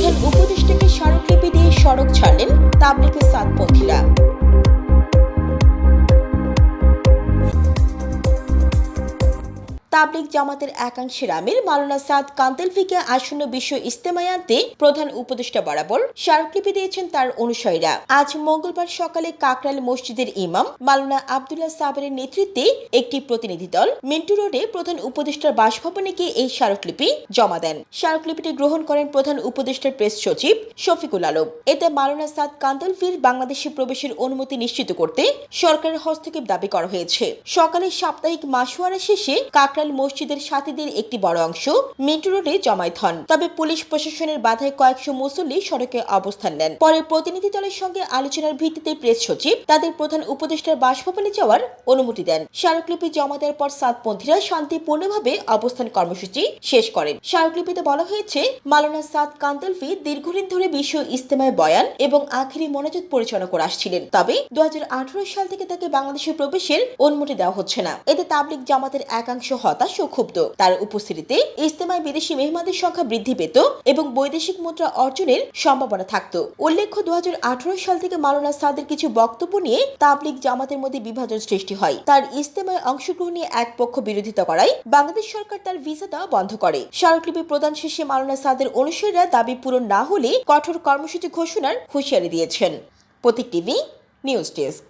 প্রধান উপদেষ্টাকে স্মারকলিপি দিয়ে সড়ক ছাড়লেন তাবলিগের সাতপন্থীরা। তাবলিগ জামাতের একাংশের আমির মাওলানা সাদ কান্দেলভিকে আসন্ন বিশ্ব ইজতেমায় আনতে প্রধান উপদেষ্টা বরাবর স্মারকলিপি দিয়েছেন তার অনুসারীরা। আজ মঙ্গলবার সকালে কাকরাইল মসজিদের ইমাম মাওলানা আব্দুল্লাহ সাবেরের নেতৃত্বে একটি প্রতিনিধি দল মিন্টু রোডে প্রধান উপদেষ্টার বাসভবনে গিয়ে এই স্মারকলিপি জমা দেন। স্মারকলিপিটি গ্রহণ করেন প্রধান উপদেষ্টার প্রেস সচিব শফিকুল আলম। এতে মাওলানা সাদ কান্দেলভির বাংলাদেশে প্রবেশের অনুমতি নিশ্চিত করতে সরকারের হস্তক্ষেপ দাবি করা হয়েছে। সকালে সাপ্তাহিক মাসোয়ারা শেষে কাকরাইল মসজিদের সাথীদের একটি বড় অংশ মিন্টু রোডে জমায়েত হন। তবে পুলিশ প্রশাসনের বাধায় কয়েকশো মুসল্লি সড়কে অবস্থান নেন। পরে প্রতিনিধি দলের সঙ্গে আলোচনার ভিত্তিতে প্রেস সচিব তাদের প্রধান উপদেষ্টার বাসভবনে যাওয়ার অনুমতি দেন। স্মারকলিপি জমা দেওয়ার পর সাতপন্থীরা শান্তিপূর্ণভাবে অবস্থান কর্মসূচি শেষ করেন। স্মারকলিপিতে বলা হয়েছে, মাওলানা সাদ কান্দেলভি দীর্ঘদিন ধরে বিশ্ব ইজতেমায় বয়ান এবং আখেরি মোনাজাত পরিচালনা করে আসছিলেন। তবে 2018 সাল থেকে তাকে বাংলাদেশে প্রবেশের অনুমতি দেওয়া হচ্ছে না। এতে তাবলিগ জামাতের একাংশ হতাশ ও ক্ষুব্ধ। তার উপস্থিতিতে ইজতেমায় বিদেশি মেহমানদের সংখ্যা বৃদ্ধি পেত এবং বৈদেশিক মুদ্রা অর্জনের সম্ভাবনা থাকত। উল্লেখ্য, 2018 সাল থেকে মাওলানা সাদের কিছু বক্তব্য নিয়ে তাবলিগ জামাতের মধ্যে বিভাজন সৃষ্টি হয়। তার ইজতেমায় অংশগ্রহণে এক পক্ষ বিরোধিতা করায় বাংলাদেশ সরকার তার ভিসা দেওয়া বন্ধ করে। স্মারকলিপি প্রদান শেষে মাওলানা সাদের অনুসারীরা দাবি পূরণ না হলে কঠোর কর্মসূচি ঘোষণার হুঁশিয়ারি দিয়েছেন। প্রতীক টিভি নিউজ ডেস্ক।